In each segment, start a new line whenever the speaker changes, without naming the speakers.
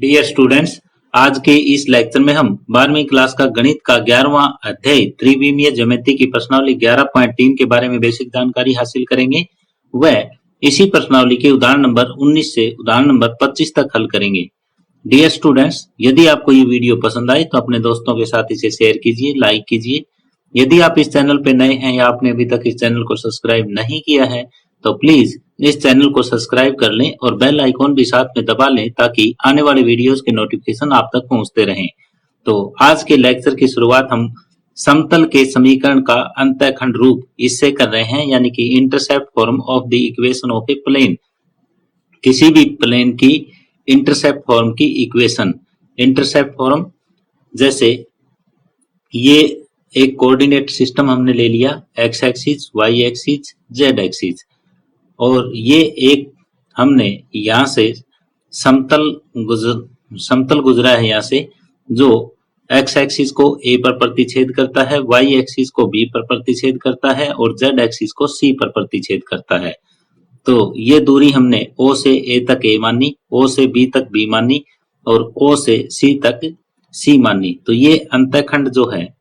Dear students, आज के इस लेक्चर में हम 12वीं क्लास का गणित का 11वां अध्याय त्रिविमीय ज्योमेट्री की प्रश्नावली 11.3 के बारे में बेसिक जानकारी हासिल करेंगे। वह इसी प्रश्नावली के उदाहरण नंबर 19 से उदाहरण नंबर 25 तक हल करेंगे। डियर स्टूडेंट्स, यदि आपको ये वीडियो पसंद आए तो अपने दोस्तों के साथ इसे शेयर कीजिए, लाइक कीजिए। यदि आप इस चैनल पे नए हैं या आपने अभी तक इस चैनल को सब्सक्राइब नहीं किया है तो प्लीज इस चैनल को सब्सक्राइब कर लें और बेल आइकॉन भी साथ में दबा लें ताकि आने वाले वीडियोस के नोटिफिकेशन आप तक पहुंचते रहें। तो आज के लेक्चर की शुरुआत हम समतल के समीकरण का अंतःखंड रूप इससे कर रहे हैं, यानी कि intercept form of the equation of a plane. किसी भी प्लेन की इंटरसेप्ट फॉर्म की इक्वेशन। इंटरसेप्ट फॉर्म जैसे ये एक कोऑर्डिनेट सिस्टम हमने ले लिया, X axis, Y axis, Z axis, और ये एक हमने यहाँ से समतल गुजरा है यहाँ से, जो एक्स एक्सिस को ए पर प्रतिच्छेद करता है, वाई एक्सिस को बी पर प्रतिच्छेद करता है और जेड एक्सिस को सी पर प्रतिच्छेद करता है। तो ये दूरी हमने ओ से ए तक ए मानी, ओ से बी तक बी मानी और ओ से सी तक सी मानी। तो ये अंतःखंड जो है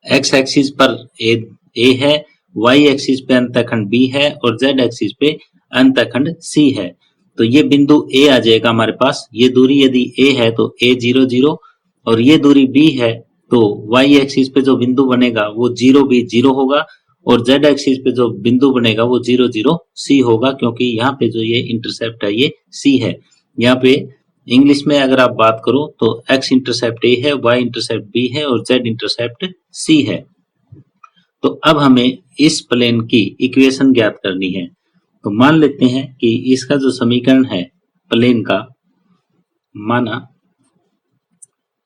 एक्स एक्सिस पर ए है, वाई एक्सिस पे अंतःखंड बी है और जेड एक्सिस पे अंतःखंड सी है। तो ये बिंदु ए आ जाएगा हमारे पास। ये दूरी यदि ए है तो ए 0 0 और ये दूरी बी है तो वाई एक्सिस पे जो बिंदु बनेगा वो 0 बी 0 होगा और जेड एक्सिस पे जो बिंदु बनेगा वो 0 0 सी होगा, क्योंकि यहाँ पे जो ये इंटरसेप्ट है ये सी है। यहाँ पे इंग्लिश में अगर आप बात करो तो एक्स इंटरसेप्ट ए है, वाई इंटरसेप्ट बी है और जेड इंटरसेप्ट सी है। तो अब हमें इस प्लेन की इक्वेशन ज्ञात करनी है। तो मान लेते हैं कि इसका जो समीकरण है प्लेन का, माना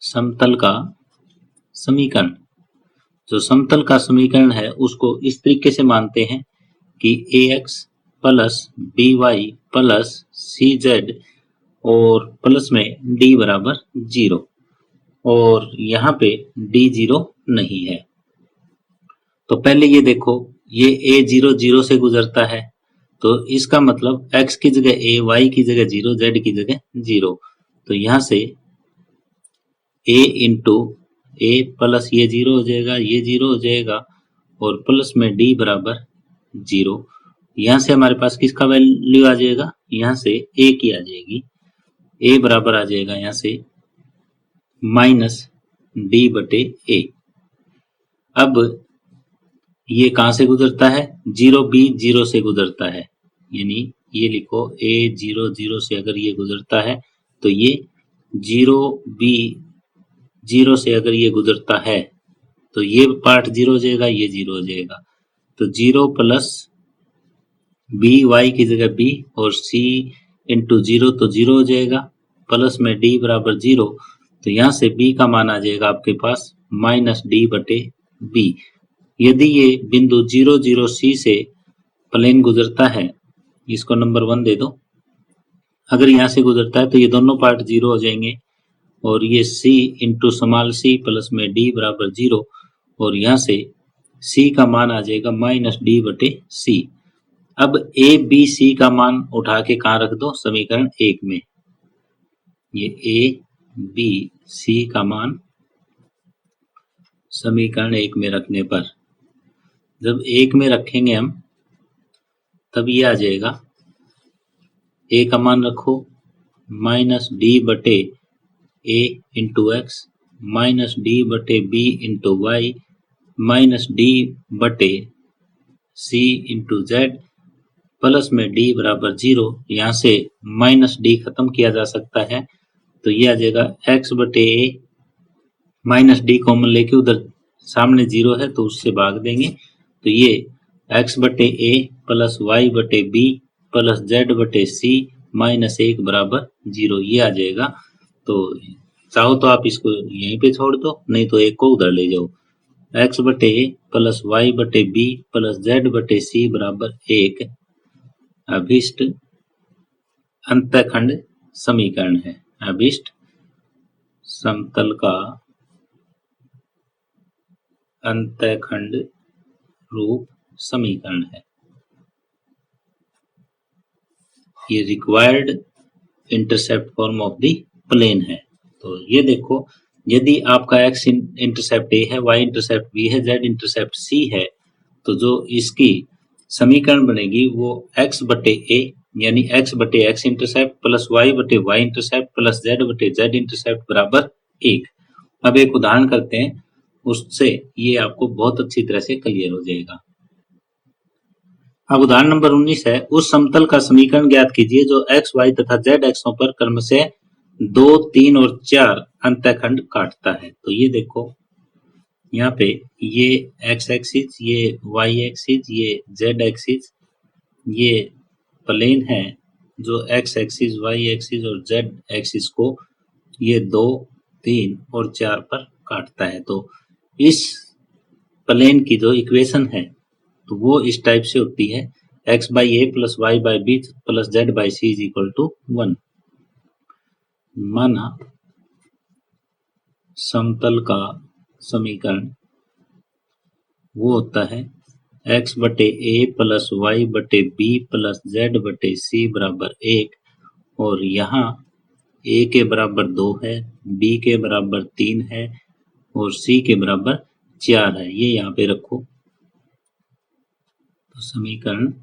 समतल का समीकरण, जो समतल का समीकरण है उसको इस तरीके से मानते हैं कि ax plus by plus cz और प्लस में d बराबर 0 और यहाँ पे d 0 नहीं है। तो पहले ये देखो, ये a 0 0 से गुजरता है तो इसका मतलब x की जगह a, y की जगह 0, z की जगह 0। तो यहाँ से a इंटू a प्लस ये 0 हो जाएगा, ये 0 हो जाएगा और प्लस में d बराबर 0। यहाँ से हमारे पास किसका वैल्यू आ जाएगा, यहाँ से a की आ जाएगी। a बराबर आ जाएगा यहाँ से माइनस d बटे a। अब ये कहाँ से गुजरता है, 0 b 0 से गुजरता है, यानी ये लिखो a 0 0 से अगर ये गुजरता है तो ये 0 b 0 से अगर ये गुजरता है तो ये पार्ट 0 हो जाएगा, ये 0 हो जाएगा। तो 0 प्लस बी, वाई की जगह b और c इंटू 0 तो 0 हो जाएगा, प्लस में d बराबर 0। तो यहाँ से b का मान आ जाएगा आपके पास माइनस d बटे b। यदि ये बिंदु 0 0 c से प्लेन गुजरता है, इसको नंबर 1 दे दो, अगर यहाँ से गुजरता है तो ये दोनों पार्ट 0 हो जाएंगे और ये c into small c plus में d बराबर 0 और यहाँ से c का मान आ जाएगा माइनस d बटे c। अब a b c का मान उठा के कहाँ रख दो, समीकरण 1 में। ये a b c का मान समीकरण 1 में रखने पर, जब 1 में रखेंगे हम तब ये आ जाएगा, a का मान रखो माइनस d बटे a into x minus d बटे b into y minus d बटे c इंटू जेड प्लस में d बराबर 0। यहाँ से माइनस d खत्म किया जा सकता है तो ये आ जाएगा x बटे a, माइनस d कॉमन लेके उधर सामने 0 है तो उससे भाग देंगे तो ये x बटे a प्लस y बटे b प्लस z बटे c माइनस 1 बराबर 0, ये आ जाएगा। तो चाहो तो आप इसको यहीं पे छोड़ दो, नहीं तो एक को उधर ले जाओ। x बटे a प्लस y बटे b प्लस z बटे c बराबर 1 अभिष्ट अंतःखंड समीकरण है। अभिष्ट समतल का अंतःखंड रूप समीकरण है। ये required intercept form of the plane है। तो ये देखो, यदि आपका x इंटरसेप्ट a है, y इंटरसेप्ट b है, z इंटरसेप्ट c है, तो जो इसकी समीकरण बनेगी वो x बटे a यानी x बटे x इंटरसेप्ट प्लस y बटे y इंटरसेप्ट प्लस z बटे z इंटरसेप्ट बराबर 1। अब एक उदाहरण करते हैं, उससे ये आपको बहुत अच्छी तरह से क्लियर हो जाएगा। अब उदाहरण नंबर 19 है, उस समतल का समीकरण ज्ञात कीजिए जो x, y तथा z अक्षों पर क्रमशः 2, 3 और 4 अंतःखंड काटता है। तो ये देखो, यहाँ पे ये x एक्सिस, ये y एक्सिस, ये z एक्सिस, ये प्लेन है जो x एक्सिस, y एक्सिस और z एक्सिस को ये 2, 3 और 4 पर काटता है। तो इस प्लेन की जो इक्वेशन है तो वो इस टाइप से होती है, x by a plus y by b plus z by c is equal to 1। माना समतल का समीकरण वो होता है x बटे ए प्लस वाई बटे बी प्लस जेड बटे सी बराबर 1, और यहाँ a के बराबर 2 है, b के बराबर 3 है और c के बराबर 4 है। ये यहाँ पे रखो। तो समीकरण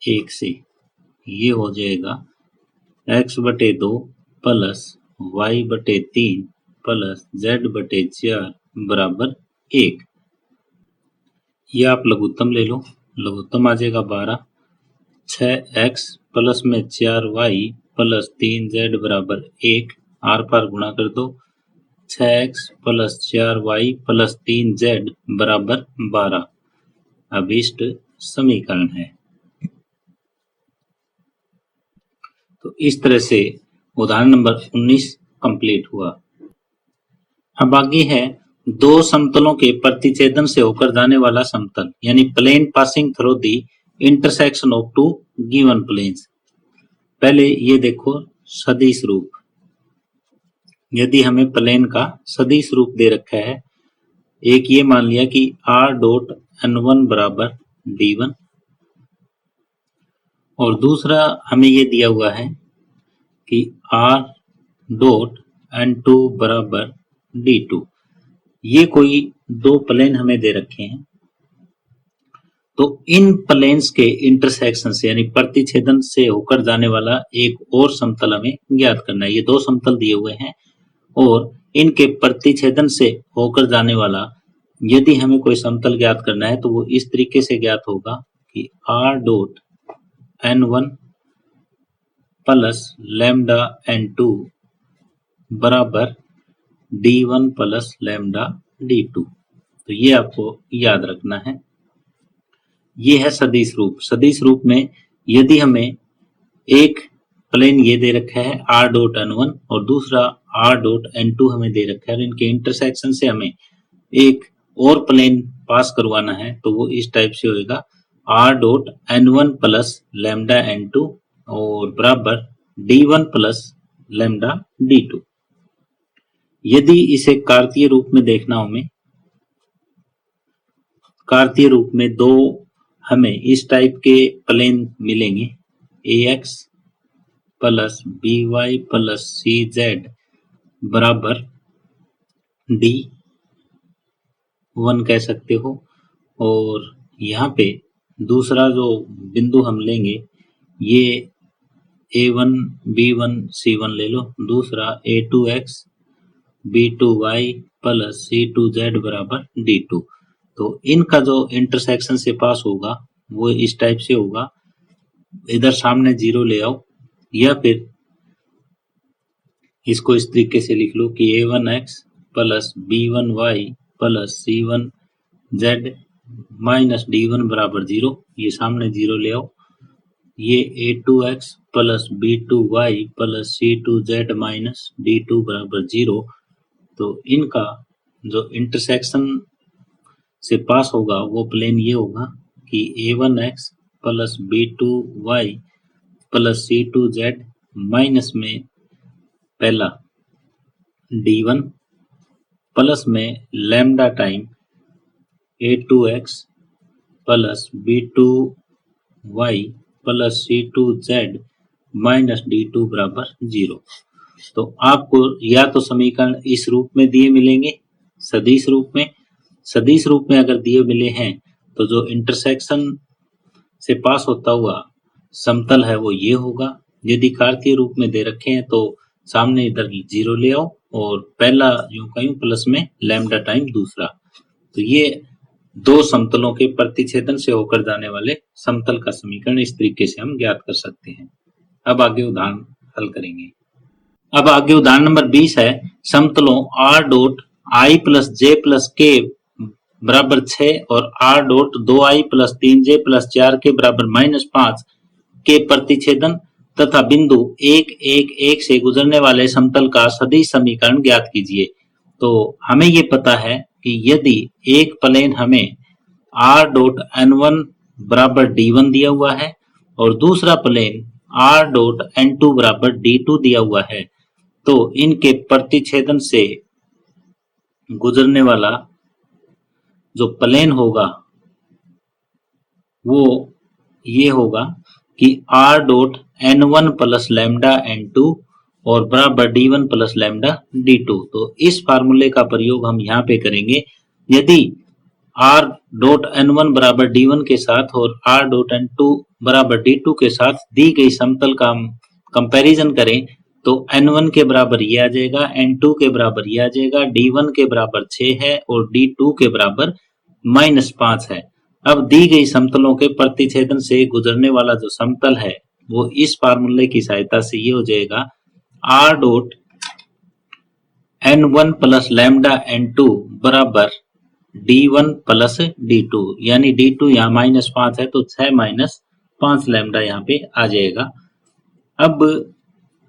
1 से ये हो जाएगा x बटे 2 प्लस y बटे 3 प्लस z बटे 4 बराबर 1। ये आप लघुत्तम ले लो, लघुत्तम आ जाएगा 12। 6x प्लस में 4y प्लस 3z बराबर 1, आर पार गुणा कर दो। 6x plus 4y plus 3z बराबर 12 अभीष्ट समीकरण है। तो इस तरह से उदाहरण नंबर 19 कंप्लीट हुआ। अब आगे है दो समतलों के प्रतिच्छेदन से होकर जाने वाला समतल, यानी plane passing through the intersection of two given planes. पहले ये देखो सदिश रूप, यदि हमें प्लेन का सदिश रूप दे रखा है, एक ये मान लिया कि r डॉट n1 बराबर d1 और दूसरा हमें ये दिया हुआ है कि r डॉट n2 बराबर d2। ये कोई दो प्लेन हमें दे रखे हैं, तो इन प्लेन्स के इंटरसेक्शन से यानी प्रतिच्छेदन से होकर जाने वाला एक और समतल हमें ज्ञात करना है। ये दो समतल दिए हुए हैं और इनके प्रतिच्छेदन से होकर जाने वाला यदि हमें कोई समतल ज्ञात करना है तो वो इस तरीके से ज्ञात होगा कि r dot n1 plus lambda n2 बराबर d1 प्लस लैम्डा d2। तो ये आपको याद रखना है। ये है सदिश रूप। सदिश रूप में यदि हमें एक प्लेन ये दे रखा है r डॉट n1 और दूसरा r डॉट n2 हमें दे रखा है और इनके इंटरसेक्शन से हमें एक और प्लेन पास करवाना है, तो वो इस टाइप से होएगा r dot n1 plus lambda n2 और बराबर d1 प्लस लैम्डा d2। यदि इसे कार्तीय रूप में देखना हो, हमें कार्तीय रूप में दो हमें इस टाइप के प्लेन मिलेंगे, ax plus by plus cz बराबर d1 कह सकते हो, और यहाँ पे दूसरा जो बिंदु हम लेंगे ये a1 b1 c1 ले लो, दूसरा a2x b2y प्लस c2z बराबर d2। तो इनका जो इंटरसेक्शन से पास होगा वो इस टाइप से होगा, इधर सामने 0 ले आओ या फिर इसको इस तरीके से लिख लो कि a1x plus b1y plus c1z minus d1 बराबर 0, ये सामने 0 ले आओ। ये a2x plus b2y plus c2z minus d2 बराबर 0। तो इनका जो इंटरसेक्शन से पास होगा वो प्लेन ये होगा कि a1x plus b2y plus c2z minus में पहला d1 प्लस में lambda time a2x plus b2y plus c2z minus D2 बराबर 0। तो आपको या तो समीकरण इस रूप में दिए मिलेंगे, सदिश रूप में। सदिश रूप में अगर दिए मिले हैं तो जो इंटरसेक्शन से पास होता हुआ समतल है वो ये होगा। यदि कार्तीय रूप में दे रखे हैं तो सामने इधर 0 ले आओ और पहला यूं का यूं प्लस में लैम्डा टाइम दूसरा। तो ये दो समतलों के प्रतिच्छेदन से होकर जाने वाले समतल का समीकरण इस तरीके से हम ज्ञात कर सकते हैं। अब आगे उदाहरण हल करेंगे। अब आगे उदाहरण नंबर 20 है। समतलों r dot i plus J plus के बराबर 6 और r dot 2i plus 3j plus 4 के बराबर -5 के प्रतिच्छेदन तथा बिंदु 1 1 1 से गुजरने वाले समतल का सदिश समीकरण ज्ञात कीजिए। तो हमें ये पता है कि यदि एक प्लेन हमें r डॉट n1 बराबर d1 दिया हुआ है और दूसरा प्लेन r डॉट n2 बराबर d2 दिया हुआ है, तो इनके प्रतिच्छेदन से गुजरने वाला जो प्लेन होगा वो ये होगा कि r dot n1 plus lambda n2 और बराबर d1 प्लस लैम्डा d2। तो इस फार्मूले का प्रयोग हम यहाँ पे करेंगे। यदि r डॉट n1 बराबर d1 के साथ और r डॉट n2 बराबर d2 के साथ दी गई समतल का कंपैरिजन करें तो n1 के बराबर ये आ जाएगा, n2 के बराबर ये आ जाएगा, d1 के बराबर 6 है और d2 के बराबर -5 है। अब दी गई समतलों के प्रतिच्छेदन से गुजरने वाला जो समतल है वो इस फार्मूले की सहायता से ये हो जाएगा r dot n1 plus lambda n2 बराबर d1 प्लस d2, यानी d2 यहाँ -5 है तो 6 माइनस 5 लैम्डा यहाँ पे आ जाएगा। अब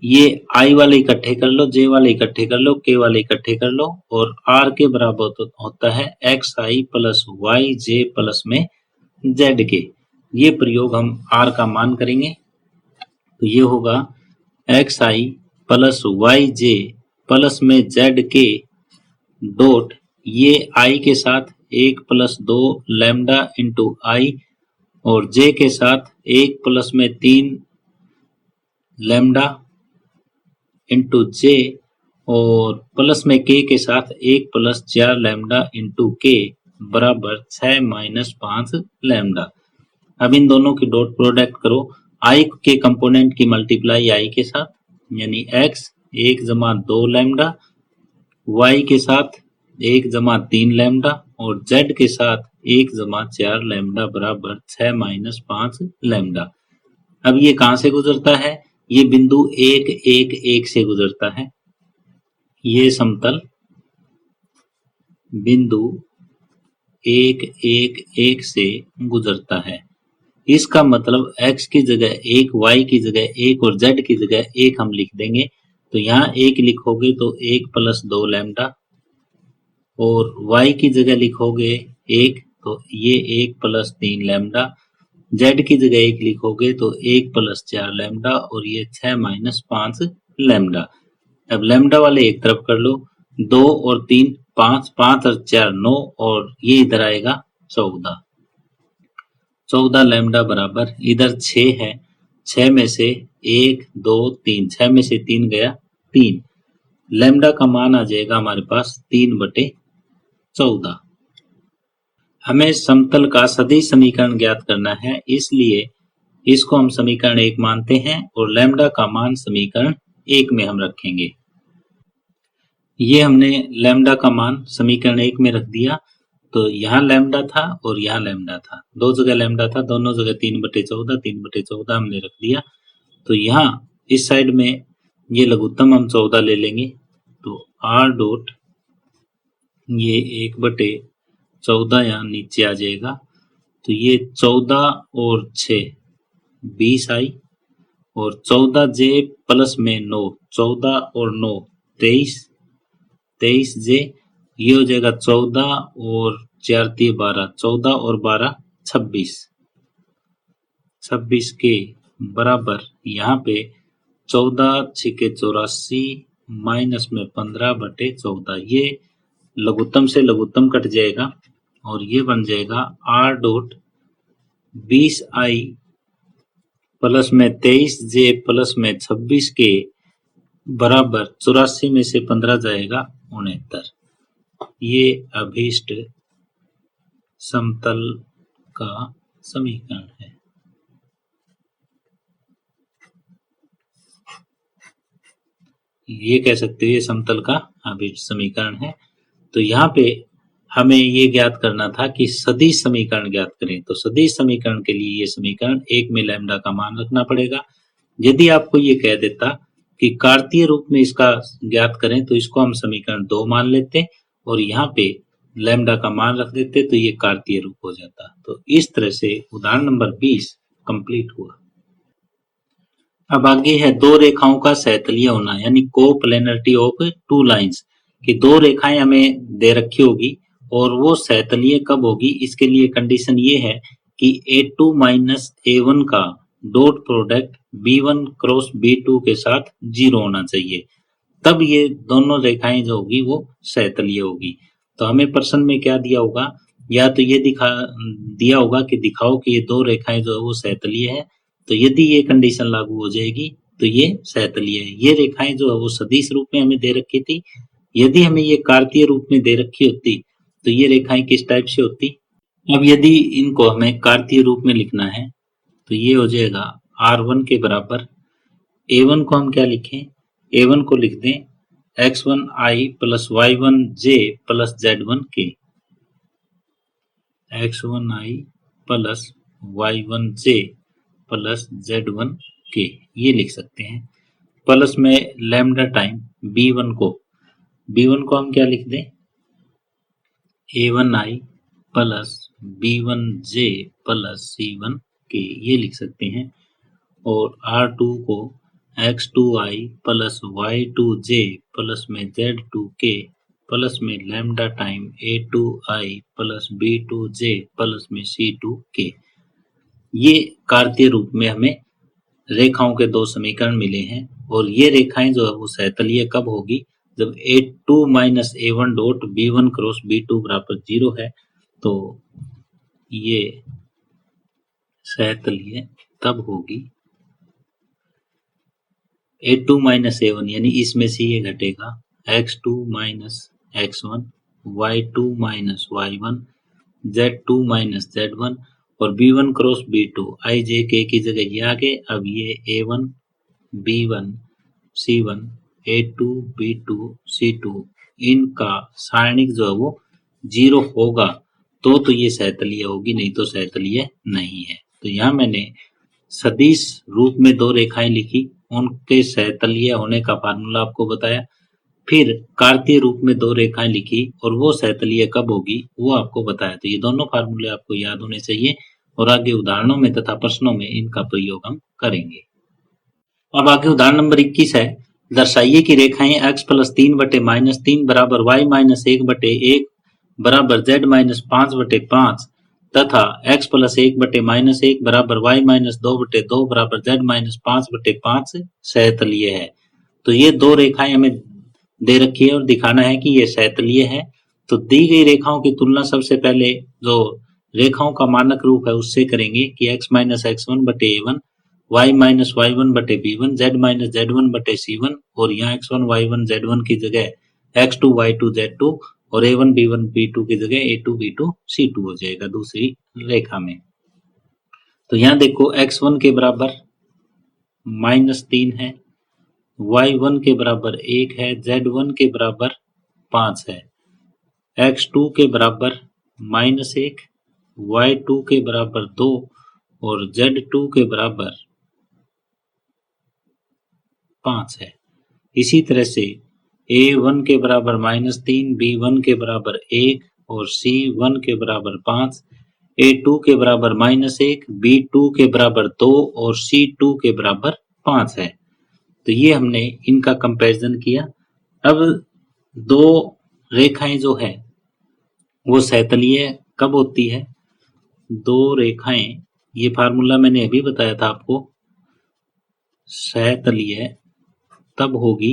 ये i वाले इकट्ठे कर लो, j वाले इकट्ठे कर लो, k वाले इकट्ठे कर लो और r के बराबर होता है xi प्लस yj प्लस में zk। ये प्रयोग हम r का मान करेंगे तो ये होगा xi प्लस yj प्लस में zk डॉट ये i के साथ 1 प्लस 2 लैम्डा इंटू i और j के साथ 1 प्लस में 3 लैम्डा इंटू j और प्लस में k के साथ 1 प्लस 4 लैम्डा इंटू k बराबर 6 माइनस 5 लैम्डा। अब इन दोनों की डॉट प्रोडक्ट करो, i के कंपोनेंट की मल्टीप्लाई i के साथ यानी x 1 जमा 2 लैम्डा, y के साथ 1 जमा 3 लैम्डा और z के साथ 1 जमा 4 लैम्डा बराबर 6 माइनस 5 लैम्डा। अब ये कहाँ से गुजरता है? ये बिंदु 1 1 1 से गुजरता है। ये समतल बिंदु 1 1 1 से गुजरता है। इसका मतलब x की जगह 1, y की जगह 1 और z की जगह 1 हम लिख देंगे। तो यहाँ 1 लिखोगे तो 1 प्लस 2 लैम्डा और y की जगह लिखोगे 1 तो ये 1 प्लस 3 लैम्डा, z की जगह 1 लिखोगे तो 1 प्लस 4 लैम्डा और ये 6 माइनस 5 लैम्डा। अब लैम्डा वाले एक तरफ कर लो, 2 और 3 5, 5 और 4 9 और ये इधर आएगा 14। 14 लैम्डा बराबर इधर 6 है, 6 में से 1 2 3, 6 में से 3 गया 3, लैम्डा का मान आ जाएगा हमारे पास 3/14। हमें समतल का सदिश समीकरण ज्ञात करना है, इसलिए इसको हम समीकरण 1 मानते हैं और लैम्डा का मान समीकरण 1 में हम रखेंगे। ये हमने लैम्डा का मान समीकरण 1 में रख दिया। तो यहाँ लैम्डा था और यहाँ लैम्डा था, दो जगह लैम्डा था, दोनों जगह 3/14 3/14 हमने रख दिया। तो यहाँ इस साइड में ये लघुत्तम हम 14 ले लेंगे तो r डॉट ये 1/14 यहाँ नीचे आ जाएगा। तो ये 14 और 6 20 आई और 14j प्लस में 9, 14 और 9 23, 23j ये हो जाएगा 14 और 4 12, 14 और 12 26, 26 के बराबर यहाँ पे 14 6 84 माइनस में 15/14, ये लघुत्तम से लघुत्तम कट जाएगा और ये बन जाएगा r डॉट 20i प्लस में 23J प्लस में 26 के बराबर 84 में से 15 जाएगा 69। ये अभीष्ट समतल का समीकरण है। ये कह सकते हो ये समतल का अभीष्ट समीकरण है। तो यहाँ पे हमें ये ज्ञात करना था कि सदिश समीकरण ज्ञात करें। तो सदिश समीकरण के लिए ये समीकरण 1 में लैम्डा का मान रखना पड़ेगा। यदि आपको ये कह देता कि कार्तीय रूप में इसका ज्ञात करें तो इसको हम समीकरण 2 मान लेते और यहाँ पे लैम्डा का मान रख देते तो ये कार्तीय रूप हो जाता। तो इस तरह से उदाहरण नंबर 20 कंप्लीट हुआ। अब आगे है दो रेखाओं का सहतलीय होना यानी कोप्लेनरिटी ऑफ टू लाइंस कि दो रेखाएं हमें दे रखी होगी और वो सहतलीय कब होगी। इसके लिए कंडीशन ये है कि A2 माइनस A1 का dot product B1 cross B2 के साथ 0 होना चाहिए, तब ये दोनों रेखाएं जो होगी वो सहतलीय होगी। तो हमें प्रश्न में क्या दिया होगा, या तो ये दिया होगा कि दिखाओ कि ये दो रेखाएं जो है वो सहतलीय है। तो यदि ये कंडीशन लागू हो जाएगी तो ये सहतलीय है। ये रेखाएं जो है वो सदिश रूप में हमें दे रखी थी। यदि हमें ये कार्तीय रूप में दे रखी होती तो ये रेखाएं किस टाइप से होती। अब यदि इनको हमें कार्तीय रूप में लिखना है तो ये हो जाएगा R1 के बराबर A1 को हम क्या लिखें, A1 को लिख दें x1i plus y1j plus z1k, x1i plus y1j plus z1k ये लिख सकते हैं। प्लस में लैम्डा टाइम B1 को हम क्या लिख दें A1i plus B1j plus C1k ये लिख सकते हैं। और R2 को x2i प्लस y2j प्लस में z2k प्लस में lambda time A2i plus B2j plus में C2k ये कार्तीय रूप में हमें रेखाओं के दो समीकरण मिले हैं। और ये रेखाएं जो है वो सहतलीय कब होगी, जब A2 minus A1 dot B1 cross B2 बराबर 0 है तो ये सहतलीय तब होगी। A2 माइनस A1 यानी इसमें से ये घटेगा x2 minus x1 y2 minus y1 z2 minus z1 और B1 cross B2 i j k की जगह ये आ गए। अब ये A1 B1 C1 A2 B2 C2 इनका सारणिक जो है वो 0 होगा तो ये सहतलीय होगी, नहीं तो सहतलीय नहीं है। तो यहाँ मैंने सदिश रूप में दो रेखाएं लिखी, उनके सहतलीय होने का फार्मूला आपको बताया, फिर कार्तीय रूप में दो रेखाएं लिखी और वो सहतलीय कब होगी वो आपको बताया। तो ये दोनों फार्मूले आपको याद होने चाहिए और आगे उदाहरणों में तथा प्रश्नों में इनका प्रयोग हम करेंगे। अब आगे उदाहरण नंबर 21 है, दर्शाइए कि रेखाएं x प्लस 3/-3 बराबर y माइनस 1/1 बराबर z माइनस 5/5 तथा x प्लस 1/-1 बराबर y माइनस 2/2 बराबर z माइनस 5/5 सहतलीय है। तो ये दो रेखाएं हमें दे रखी है और दिखाना है कि ये सहतलीय है। तो दी गई रेखाओं की तुलना सबसे पहले जो रेखाओं का मानक रूप है उससे करेंगे कि x minus x1/a1 y minus y1/b1 z minus z1/c1 और यहाँ x1 y1 z1 की जगह x2 y2 z2 और a1 b1 b2 की जगह a2 b2 c2 हो जाएगा दूसरी रेखा में। तो यहाँ देखो x1 के बराबर -3 है, y1 के बराबर 1 है, z1 के बराबर 5 है, x2 के बराबर -1, y2 के बराबर 2 और z2 के बराबर 5 है। इसी तरह से a1 के बराबर -3, b1 के बराबर 1 और c1 के बराबर 5, a2 के बराबर -1, b2 के बराबर 2 और c2 के बराबर 5 है। तो ये हमने इनका कंपैरिजन किया। अब दो रेखाएं जो है वो सहतलीय कब होती है, दो रेखाएं, ये फार्मूला मैंने अभी बताया था आपको, सहतलीय तब होगी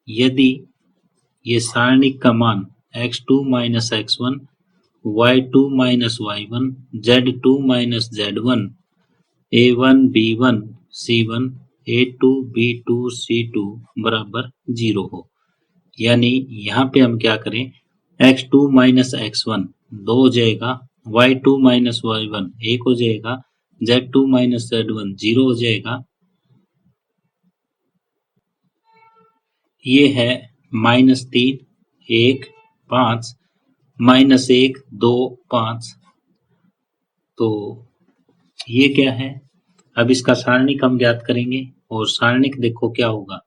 यदि ये सारणिक का मान x2 minus x1 y2 minus y1 z2 minus z1 A1 B1 C1 A2 B2 C2 बराबर 0 हो। यानी यहाँ पे हम क्या करें, x2 माइनस x1 2 हो जाएगा, y2 माइनस y1 1 हो जाएगा, z2 माइनस z1 0 हो जाएगा। ये है -3 1 5 -1 2 5। तो ये क्या है, अब इसका सारणिक हम ज्ञात करेंगे और सारणिक देखो क्या होगा,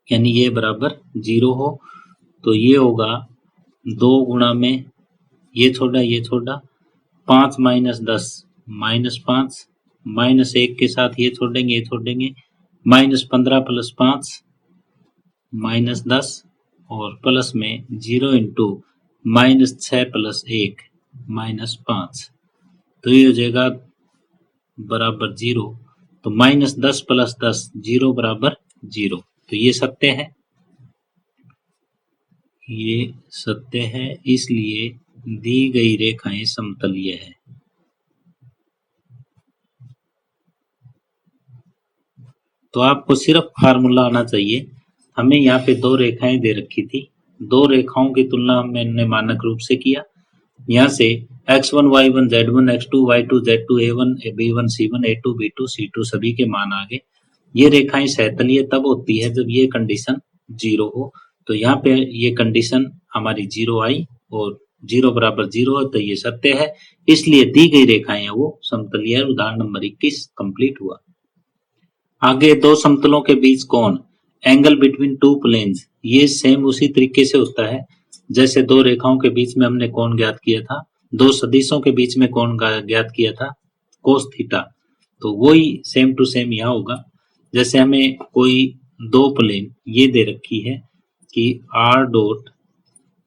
यानी ये बराबर 0 हो तो ये होगा 2 गुणा में ये छोड़ा 5 माइनस 10 -5 -1 के साथ ये छोड़ेंगे -15 प्लस 5 -10 और प्लस में 0 इंटू -6 प्लस 1 -5, तो ये हो जाएगा बराबर 0। तो -10 प्लस 10 0 बराबर 0। तो ये सत्य है, ये सत्य है, इसलिए दी गई रेखाएं समतलीय है। तो आपको सिर्फ फार्मूला आना चाहिए। हमें यहाँ पे 2 रेखाएं दे रखी थी, 2 रेखाओं की तुलना मैंने मानक रूप से किया। यहाँ से x1 y1 z1 x2 y2 z2 a1 b1 c1 a2 b2 c2 सभी के मान आ गए। ये रेखाएं सहतलीय तब होती है जब ये कंडीशन 0 हो। तो यहाँ पे ये कंडीशन हमारी 0 आई और 0 बराबर 0 है, तो ये सत्य है, इसलिए दी गई रेखाएं हैं वो समतलीय है। उदाहरण नंबर 21 कंप्लीट हुआ। आगे 2 समतलों के बीच कोण, एंगल बिटवीन 2 प्लेन्स, ये सेम उसी तरीके से होता है जैसे 2 रेखाओं के बीच में हमने कोण ज्ञात किया था, 2 सदिशों के बीच में कोण ज्ञात किया था कोस थीटा। तो वही सेम टू सेम यहाँ होगा। जैसे हमें कोई 2 प्लेन ये दे रखी है कि r डॉट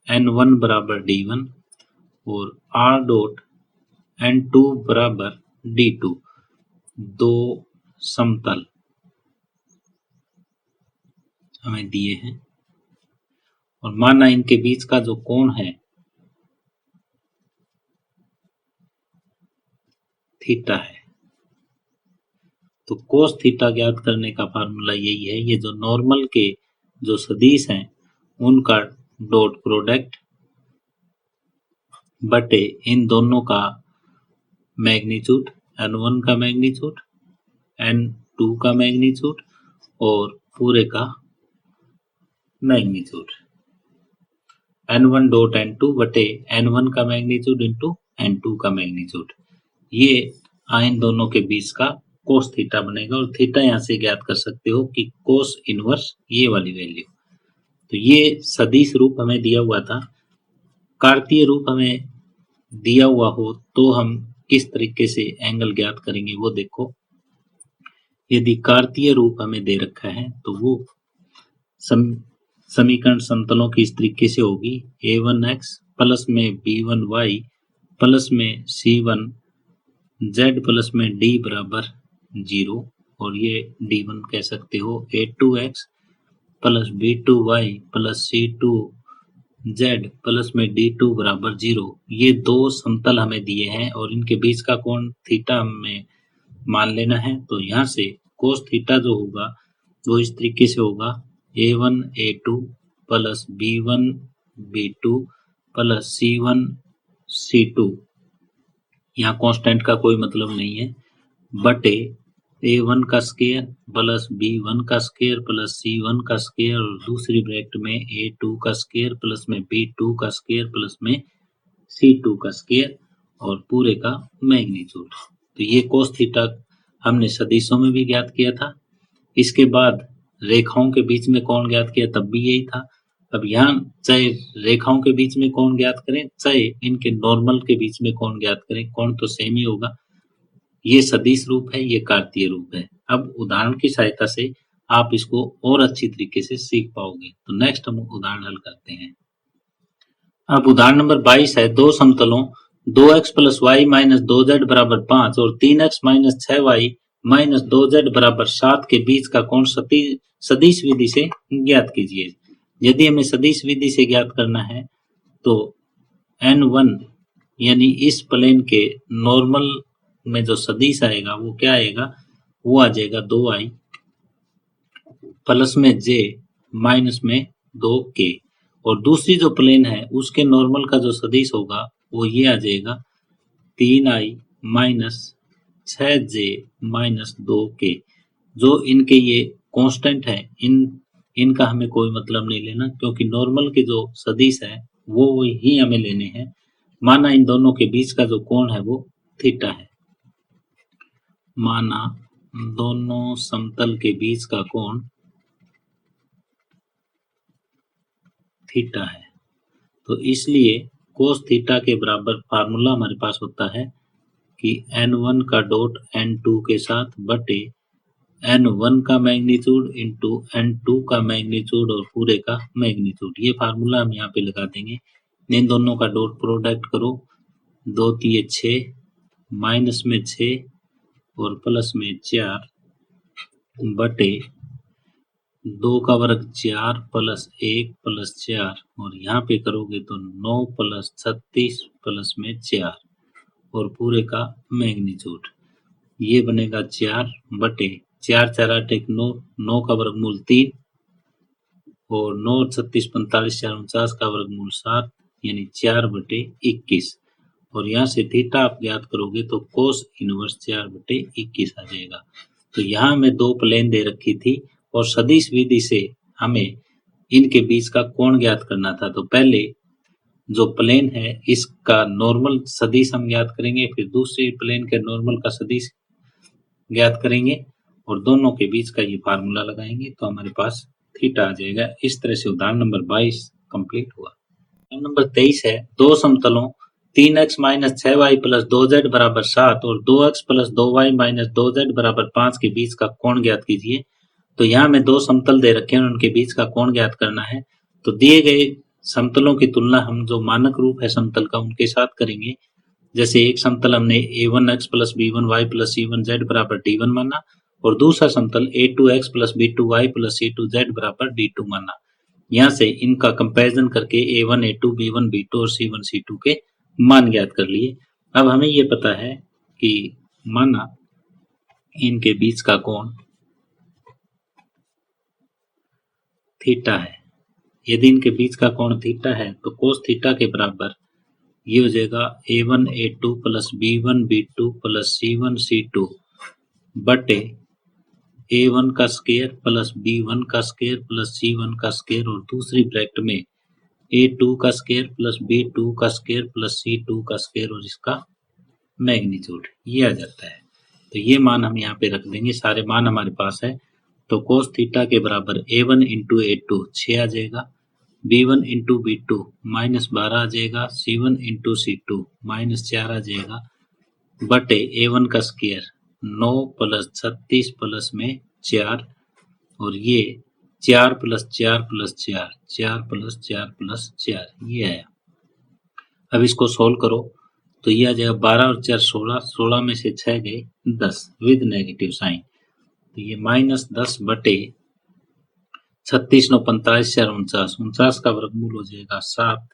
n1 बराबर d1 और r डॉट n2 बराबर d2, 2 समतल हमें दिए हैं और माना इनके बीच का जो कोण है थीटा है। तो कोस थीटा ज्ञात करने का फार्मूला यही है, ये जो नॉर्मल के जो सदिश हैं उनका डॉट प्रोडक्ट बटे इन दोनों का मैग्नीट्यूड, n1 का मैग्नीट्यूड, n2 का मैग्नीट्यूड और पूरे का मैग्नीट्यूड, n1 डॉट n2 बटे n1 का मैग्नीट्यूड इंटू n2 का मैग्नीट्यूड, ये इन दोनों के बीच का कोस थीटा बनेगा। और थीटा यहाँ से ज्ञात कर सकते हो कि कोस इनवर्स ये वाली वैल्यू। तो ये सदिश रूप हमें दिया हुआ था, कार्तीय रूप हमें दिया हुआ हो तो हम किस तरीके से एंगल ज्ञात करेंगे वो देखो। यदि कार्तीय रूप हमें दे रखा है तो वो समीकरण समतलों की इस तरीके से होगी, a1x प्लस में b1y प्लस में c1z प्लस में d बराबर 0 और ये d1 कह सकते हो a2x plus b2y plus c2z plus में d2 बराबर 0। ये 2 समतल हमें दिए हैं और इनके बीच का कोण थीटा हमें मान लेना है। तो यहाँ से कोस थीटा जो होगा वो इस तरीके से होगा, a1 a2 plus b1 b2 plus c1 c2, यहाँ कांस्टेंट का कोई मतलब नहीं है, बटे a1 का स्क्वायर प्लस b1 का स्क्वायर प्लस c1 का स्क्वायर और दूसरी ब्रैकेट में a2 का स्क्वायर प्लस में b2 का स्क्वायर प्लस में c2 का स्क्वायर और पूरे का मैग्नीट्यूड। तो ये कोस थीटा हमने सदिशों में भी ज्ञात किया था। इसके बाद रेखाओं के बीच में कोण ज्ञात किया तब भी यही था। अब यहाँ चाहे रेखाओं के बीच में कोण ज्ञात करें चाहे इनके नॉर्मल के बीच में कोण ज्ञात करें, कोण तो सेम ही होगा। ये सदिश रूप है, ये कार्तीय रूप है। अब उदाहरण की सहायता से आप इसको और अच्छी तरीके से सीख पाओगे। तो नेक्स्ट हम उदाहरण हल करते हैं। अब उदाहरण नंबर 22 है, 2 समतलों 2x plus Y minus 2z बराबर 5 और 3x minus 6y minus 2z बराबर 7 के बीच का कोण सदिश विधि से ज्ञात कीजिए। यदि हमें सदिश विधि से ज्ञात करना है तो n1 यानी इस प्लेन के नॉर्मल में जो सदिश आएगा वो क्या आएगा, वो आ जाएगा 2i प्लस में j माइनस में 2k। और दूसरी जो प्लेन है उसके नॉर्मल का जो सदिश होगा वो ये आ जाएगा 3i minus 6j minus 2k। जो इनके ये कांस्टेंट है, इनका हमें कोई मतलब नहीं लेना, क्योंकि नॉर्मल के जो सदिश है वो ही हमें लेने हैं। माना इन दोनों के बीच का जो कोण है वो थीटा है, माना दोनों समतल के बीच का कोण थीटा है, तो इसलिए कोस थीटा के बराबर फार्मूला हमारे पास होता है कि n1 का डॉट n2 के साथ बटे n1 का मैग्नीट्यूड इंटू n2 का मैग्नीट्यूड और पूरे का मैग्नीट्यूड। ये फार्मूला हम यहाँ पे लगा देंगे। इन दोनों का डॉट प्रोडक्ट करो, 2 3 6 माइनस में 6 और प्लस में 4 बटे 2 का वर्ग 4 प्लस 1 प्लस 4 और यहाँ पे करोगे तो 9 प्लस 36 प्लस में 4 और पूरे का मैग्नीट्यूड। ये बनेगा 4 बटे 4 4 8 1 9, 9 का वर्गमूल 3 और 9 36 45 4 49 का वर्गमूल 7 यानी 4 बटे 21। और यहाँ से थीटा आप ज्ञात करोगे तो कोस इनवर्स 4 बटे 21 आ जाएगा। तो यहाँ हमें दो प्लेन दे रखी थी और सदिश विधि से हमें इनके बीच का कोण ज्ञात करना था। तो पहले जो प्लेन है इसका नॉर्मल सदिश हम ज्ञात करेंगे, फिर दूसरे प्लेन के नॉर्मल का सदिश ज्ञात करेंगे और दोनों के बीच का ये फार्मूला लगाएंगे तो हमारे पास थीटा आ जाएगा। इस तरह से उदाहरण नंबर 22 कंप्लीट हुआ। उदाहरण नंबर 23 है, दो समतलों 3x minus 6y plus 2z बराबर 7 और 2x plus 2y minus 2z बराबर 5 के बीच का कोण ज्ञात कीजिए। तो यहाँ हमें दो समतल दे रखे हैं, उनके बीच का कोण ज्ञात करना है। तो दिए गए समतलों की तुलना हम जो मानक रूप है समतल का उनके साथ करेंगे। जैसे एक समतल हमने a1x plus b1y plus c1z बराबर d1 माना और दूसरा समतल a2x plus b2y plus c2z बराबर d2 माना। यहाँ से इनका कंपैरिजन करके a1 a2 b1 b2 और c1 c2 के मान ज्ञात कर लिए। अब हमें ये पता है कि माना इनके बीच का कोण थीटा है। यदि इनके बीच का कोण थीटा है तो कोस थीटा के बराबर ये हो जाएगा a1 a2 plus b1 b2 plus c1 c2 बटे a1 का स्क्वायर प्लस b1 का स्क्वायर प्लस c1 का स्क्वायर और दूसरी ब्रैकेट में a2 का स्क्वायर प्लस b2 का स्क्वायर प्लस c2 का स्क्वायर और इसका मैग्नीट्यूड ये आ जाता है। तो ये मान हम यहाँ पे रख देंगे, सारे मान हमारे पास है। तो कोस थीटा के बराबर a1 इंटू a2 6 आ जाएगा, b1 इंटू b2 माइनस 12 आ जाएगा, c1 इंटू c2 माइनस 4 आ जाएगा बटे a1 का स्क्वायर 9 प्लस 36 प्लस में 4 और ये 4 प्लस 4 प्लस 4 4 प्लस 4 प्लस 4 ये आया। अब इसको सोल्व करो तो ये आ जाएगा 12 और 4 16, 16 में से 6 गए 10 विद नेगेटिव साइन। तो ये माइनस 10 बटे 36 9 45 4 49, 49 का वर्गमूल हो जाएगा 7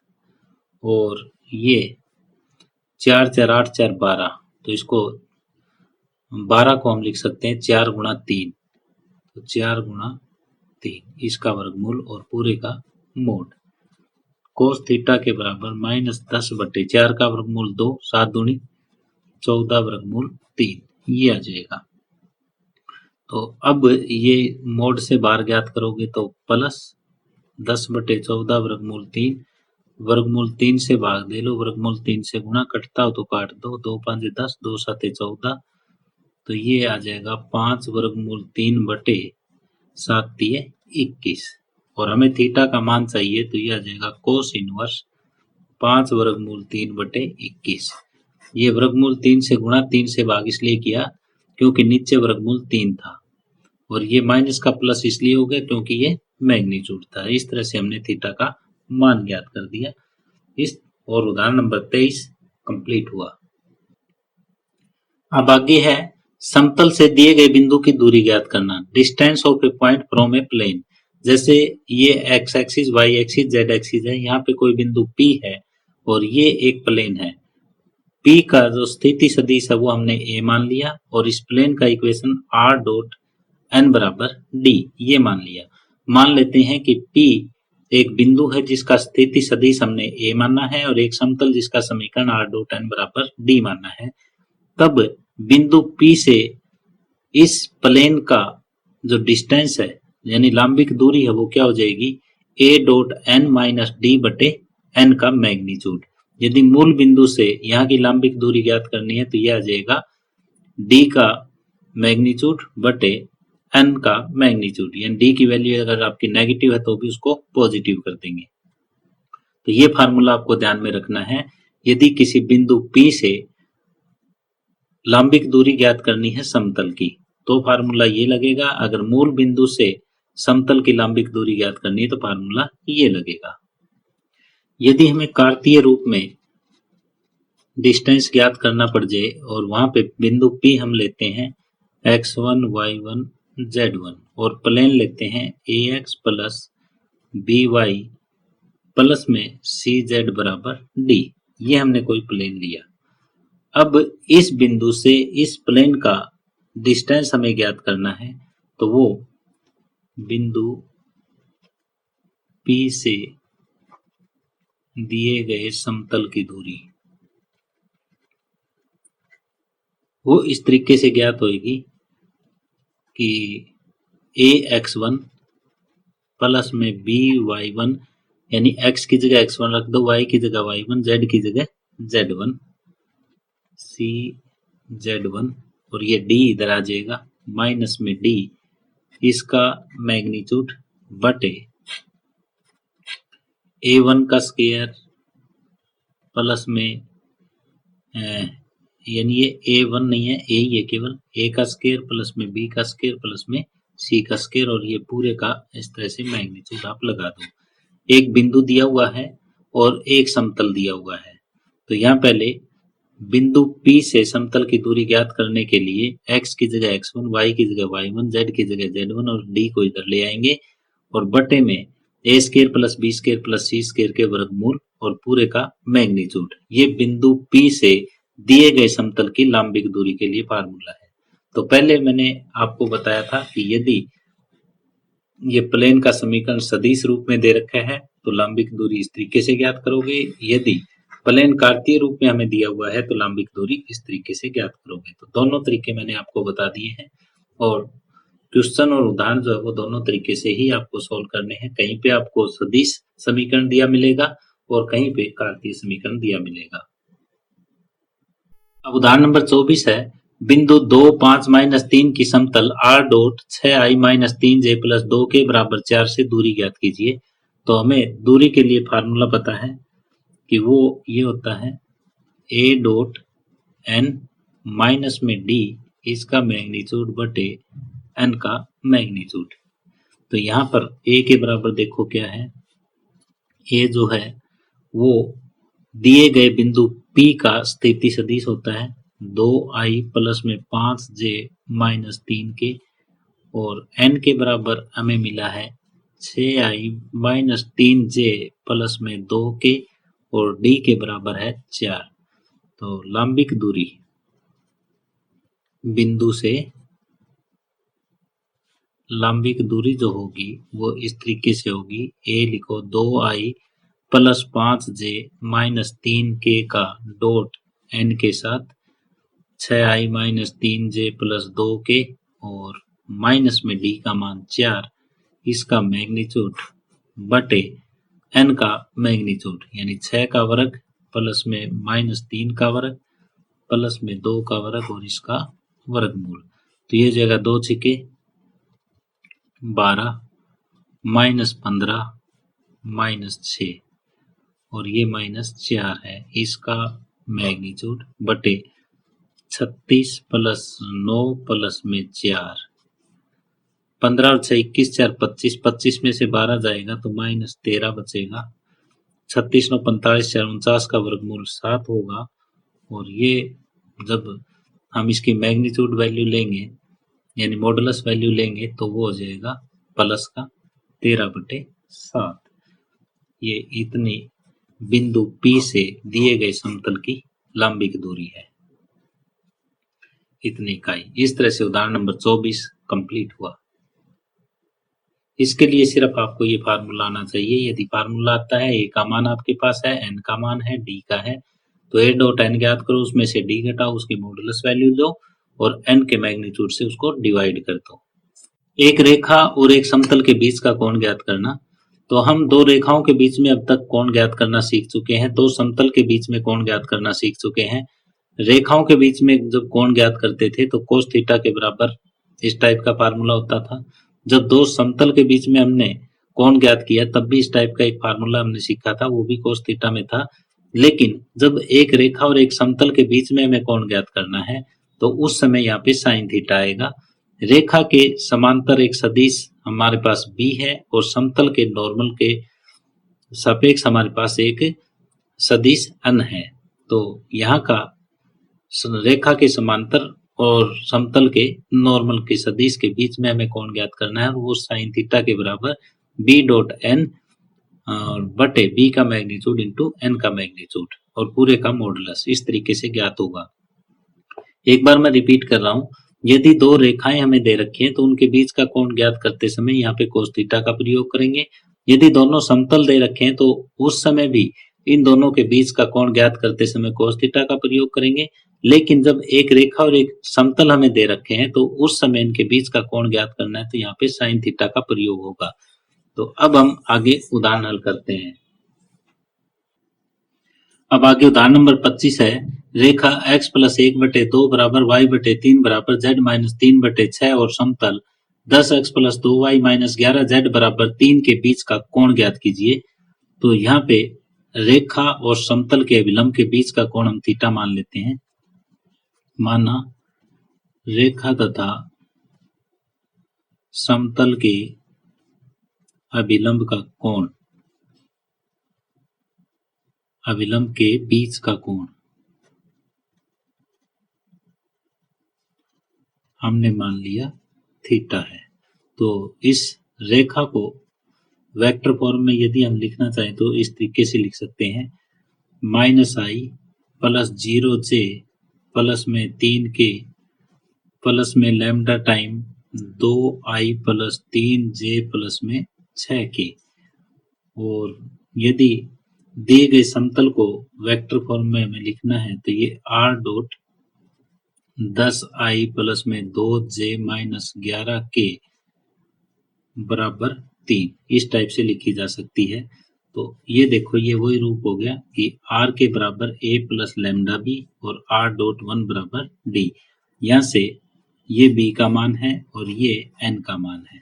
और ये 4 4 8 4 12। तो इसको 12 को हम लिख सकते हैं 4 गुणा 3, तो 4 गुणा 3 इसका वर्गमूल और पूरे का मोड। कोस थीटा के बराबर माइनस 10 बटे 4 का वर्गमूल 2, 7 दूनी 14 वर्गमूल 3 ये आ जाएगा। तो अब ये मोड से बाहर ज्ञात करोगे तो प्लस 10 बटे 14 वर्गमूल 3, वर्गमूल 3 से भाग दे लो, वर्गमूल 3 से गुणा कटता हो तो काट दो, 2 5 10 2 7 14। तो ये आ जाएगा 5 वर्गमूल 3 बटे 7 दिए 21 और हमें थीटा का मान चाहिए तो ये आ जाएगा कोस इनवर्स 5 वर्गमूल 3 बटे 21। ये वर्गमूल 3 से गुणा 3 से भाग इसलिए किया क्योंकि नीचे वर्गमूल 3 था और ये माइनस का प्लस इसलिए हो गया क्योंकि ये मैग्नीट्यूड था। इस तरह से हमने थीटा का मान ज्ञात कर दिया। इस और उदाहरण नंबर 23 कंप्लीट हुआ। अब आगे है समतल से दिए गए बिंदु की दूरी ज्ञात करना, distance of a point from a plane. जैसे ये x axis y axis z axis है, यहाँ पे कोई बिंदु P है और ये एक प्लेन है P का जो स्थिति सदिश है वो हमने A मान लिया और इस प्लेन का इक्वेशन R डॉट n बराबर D ये मान लिया। मान लेते हैं कि P एक बिंदु है जिसका स्थिति सदिश हमने A माना है और एक समतल जिसका समीकरण R डॉट n बराबर D माना है। तब बिंदु P से इस प्लेन का जो डिस्टेंस है यानी लंबिक दूरी है वो क्या हो जाएगी a dot n minus D बटे n का मैग्नीट्यूड। यदि मूल बिंदु से यहाँ की लंबिक दूरी ज्ञात करनी है तो यह आ जाएगा d का मैग्नीट्यूड बटे n का मैग्नीट्यूड, यानी d की वैल्यू अगर आपकी नेगेटिव है तो भी उसको पॉजिटिव कर देंगे। तो ये फार्मूला आपको ध्यान में रखना है। यदि किसी बिंदु P से लंबिक दूरी ज्ञात करनी है समतल की तो फार्मूला ये लगेगा। अगर मूल बिंदु से समतल की लंबिक दूरी ज्ञात करनी है तो फार्मूला ये लगेगा। यदि हमें कार्तीय रूप में डिस्टेंस ज्ञात करना पड़ जाए और वहां पे बिंदु P हम लेते हैं x1 y1 z1 और प्लेन लेते हैं ax प्लस by प्लस में cz बराबर d, ये हमने कोई प्लेन लिया। अब इस बिंदु से इस प्लेन का डिस्टेंस हमें ज्ञात करना है तो वो बिंदु P से दिए गए समतल की दूरी वो इस तरीके से ज्ञात होगी कि ax1 प्लस में by1 यानी x की जगह x1 रख दो, y की जगह y1, z की जगह z1, cz1 और ये d इधर आ जाएगा माइनस में d इसका मैग्नीट्यूड बटे a1 का स्क्वायर प्लस में यानी ये a1 नहीं है, a ही है केवल, a का स्क्वायर प्लस में b का स्क्वायर प्लस में c का स्क्वायर और ये पूरे का इस तरह से मैग्नीट्यूड आप लगा दो। एक बिंदु दिया हुआ है और एक समतल दिया हुआ है तो यहाँ पहले बिंदु P से समतल की दूरी ज्ञात करने के लिए x की जगह x1, y की जगह y1, z की जगह z1 और d को इधर ले आएंगे और बटे में a square plus b square plus c square के वर्गमूल और पूरे का मैग्नीट्यूड। ये बिंदु P से दिए गए समतल की लंबिक दूरी के लिए फार्मूला है। तो पहले मैंने आपको बताया था कि यदि ये प्लेन का समीकरण सदिश रूप में दे रखा है तो लंबिक दूरी इस तरीके से ज्ञात करोगे। यदि प्लेन कार्तीय रूप में हमें दिया हुआ है तो लंबिक दूरी इस तरीके से ज्ञात करोगे। तो दोनों तरीके मैंने आपको बता दिए हैं और क्वेश्चन और उदाहरण जो है वो दोनों तरीके से ही आपको सोल्व करने हैं। कहीं पे आपको सदिश समीकरण दिया मिलेगा और कहीं पे कार्तीय समीकरण दिया मिलेगा। अब उदाहरण नंबर 24 है, बिंदु 2, 5, -3 की समतल r dot 6i -3j plus 2 के बराबर 4 से दूरी ज्ञात कीजिए। तो हमें दूरी के लिए फार्मूला पता है कि वो ये होता है a डॉट n माइनस में d इसका मैग्नीट्यूड बटे n का मैग्नीट्यूड। तो यहाँ पर a के बराबर देखो क्या है, a जो है वो दिए गए बिंदु P का स्थिति सदिश होता है 2i प्लस में 5j माइनस 3 के और n के बराबर हमें मिला है 6i माइनस 3j प्लस में 2 के और d के बराबर है 4। तो लंबिक दूरी बिंदु से लंबिक दूरी जो होगी वो इस तरीके से होगी, a लिखो 2i plus 5j minus 3k का डॉट n के साथ 6i minus 3j plus 2k और माइनस में d का मान 4 इसका मैग्नीट्यूड बटे n का मैग्नीट्यूड यानी 6 का वर्ग प्लस में माइनस 3 का वर्ग प्लस में 2 का वर्ग और इसका वर्गमूल। तो ये जगह 2 छिके 12 माइनस 15 माइनस 6 और ये माइनस 4 है इसका मैग्नीट्यूड बटे 36 प्लस 9 प्लस में 4, 15 और 6 21, 4 25, 25 में से 12 जाएगा तो माइनस 13 बचेगा, 36 9 45, 4 49 का वर्गमूल 7 होगा और ये जब हम इसकी मैग्नीट्यूड वैल्यू लेंगे यानी मॉडुलस वैल्यू लेंगे तो वो हो जाएगा प्लस का 13/7। ये इतनी बिंदु P से दिए गए समतल की लंबिक दूरी है, इतनी इकाई। इस तरह से उदाहरण नंबर 24 कंप्लीट हुआ। इसके लिए सिर्फ आपको ये फार्मूला आना चाहिए। यदि फार्मूला आता है, ए का मान आपके पास है, एन का मान है, डी का है, तो ए डॉट एन ज्ञात करो, उसमें से डी घटाओ, उसकी मॉडुलस वैल्यू दो और एन के मैग्नीट्यूड से उसको डिवाइड कर दो। एक रेखा और एक समतल के बीच का कोण ज्ञात करना। तो हम दो रेखाओं के बीच में अब तक कोण ज्ञात करना सीख चुके हैं, दो समतल के बीच में कोण ज्ञात करना सीख चुके हैं। रेखाओं के बीच में जब कोण ज्ञात करते थे तो कोस थीटा के बराबर इस टाइप का फार्मूला होता था। जब दो समतल के बीच में हमने कोण ज्ञात किया तब भी इस टाइप का एक फार्मूला हमने सीखा था, वो भी कोस थीटा में था। लेकिन जब एक रेखा और एक समतल के बीच में हमें कोण ज्ञात करना है तो उस समय यहाँ पे साइन थीटा आएगा। रेखा के समांतर एक सदिश हमारे पास बी है और समतल के नॉर्मल के सापेक्ष हमारे पास एक सदिश अन है। तो यहाँ का रेखा के समांतर और समतल के नॉर्मल के सदिश के बीच में हमें कोण ज्ञात करना है और वो साइन थीटा के बराबर बी डॉट एन बटे बी का मैग्नीट्यूड इंटू एन का मैग्नीट्यूड और पूरे का मॉडुलस इस तरीके से ज्ञात होगा। एक बार मैं रिपीट कर रहा हूं, यदि दो रेखाएं हमें दे रखी हैं तो उनके बीच का कोण ज्ञात करते समय यहाँ पे कोस थीटा का प्रयोग करेंगे। यदि दोनों समतल दे रखे हैं तो उस समय भी इन दोनों के बीच का कोण ज्ञात करते समय कोस थीटा का प्रयोग करेंगे। लेकिन जब एक रेखा और एक समतल हमें दे रखे हैं तो उस समय इनके बीच का कोण ज्ञात करना है तो यहाँ पे साइन थीटा का प्रयोग होगा। तो अब हम आगे उदाहरण हल करते हैं। अब आगे उदाहरण नंबर 25 है। रेखा x प्लस 1/2 बराबर y बटे 3 बराबर z माइनस 3/6 और समतल 10x plus 2y minus 11z बराबर 3 के बीच का कोण ज्ञात कीजिए। तो यहाँ पे रेखा और समतल के अभिलंब के बीच का कोण हम थीटा मान लेते हैं। माना रेखा तथा समतल के अभिलंब का कोण, अभिलंब के बीच का कोण हमने मान लिया थीटा है। तो इस रेखा को वेक्टर फॉर्म में यदि हम लिखना चाहें तो इस तरीके से लिख सकते हैं, -i प्लस 0j प्लस में 3k प्लस में lambda time 2i plus 3j plus में 6k। और यदि दिए गए समतल को वेक्टर फॉर्म में हमें लिखना है तो ये r डॉट 10i प्लस में 2j माइनस 11k बराबर 3 इस टाइप से लिखी जा सकती है। तो ये देखो, ये वही रूप हो गया कि r के बराबर a प्लस लैम्डा b और r डॉट 1 बराबर d। यहाँ से ये b का मान है और ये n का मान है।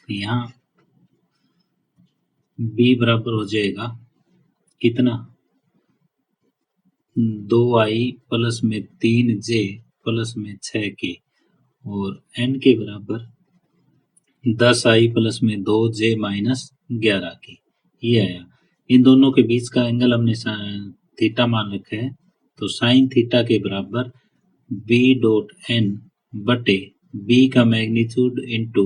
यहाँ b बराबर हो जाएगा कितना, 2i प्लस में 3j प्लस में 6k और n के बराबर 10i प्लस में 2j माइनस 11k। ये आया। इन दोनों के बीच का एंगल हमने थीटा मान रखा है तो साइन थीटा के बराबर b डॉट n बटे b का मैग्नीट्यूड इंटू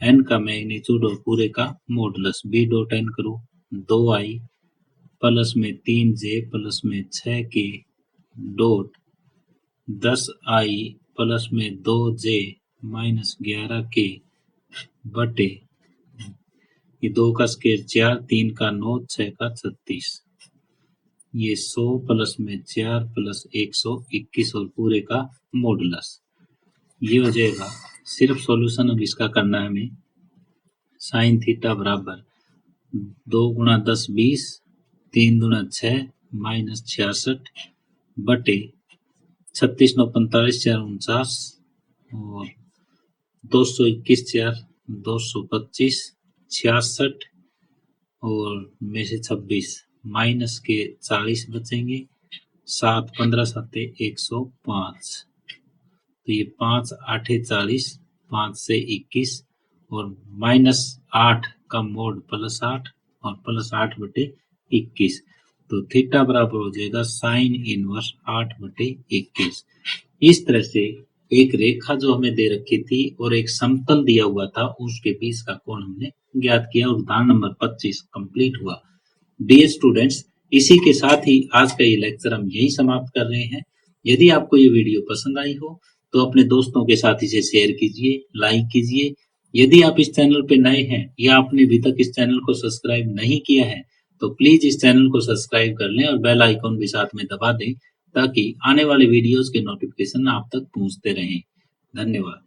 n का मैग्नीट्यूड और पूरे का मॉडुलस। b डॉट n करो 2i प्लस में 3j प्लस में 6k डॉट 10i प्लस में 2j माइनस 11k बटे ये 2 का स्क्वायर 4, 3 का 9, 6 का 36, ये 100 प्लस में 4 प्लस 121 और पूरे का मॉडुलस। ये हो जाएगा। सिर्फ सॉल्यूशन अब इसका करना है हमें। साइन थीटा बराबर 2 गुणा 10 20, 3 गुणा 6 माइनस 66 बटे 36 9 45 4 49 और 221 4 225 66 और में से 26 माइनस के 40 बचेंगे, 7 15 7 105। तो ये 5 8 40, 5 से 21 और माइनस 8 का मोड प्लस 8 और प्लस 8 बटे 21। तो थीटा बराबर हो जाएगा साइन इनवर्स 8 बटे 21। इस तरह से एक रेखा जो हमें दे रखी थी और एक समतल दिया हुआ था उसके बीच का कोण हमने ज्ञात किया और उदाहरण नंबर 25 कंप्लीट हुआ। डियर स्टूडेंट्स, इसी के साथ ही आज का ये लेक्चर हम यही समाप्त कर रहे हैं। यदि आपको ये वीडियो पसंद आई हो तो अपने दोस्तों के साथ इसे शेयर कीजिए, लाइक कीजिए। यदि आप इस चैनल पे नए हैं या आपने अभी तक इस चैनल को सब्सक्राइब नहीं किया है तो प्लीज इस चैनल को सब्सक्राइब कर लें और बेल आइकॉन भी साथ में दबा दें ताकि आने वाले वीडियोस के नोटिफिकेशन आप तक पहुंचते रहें। धन्यवाद।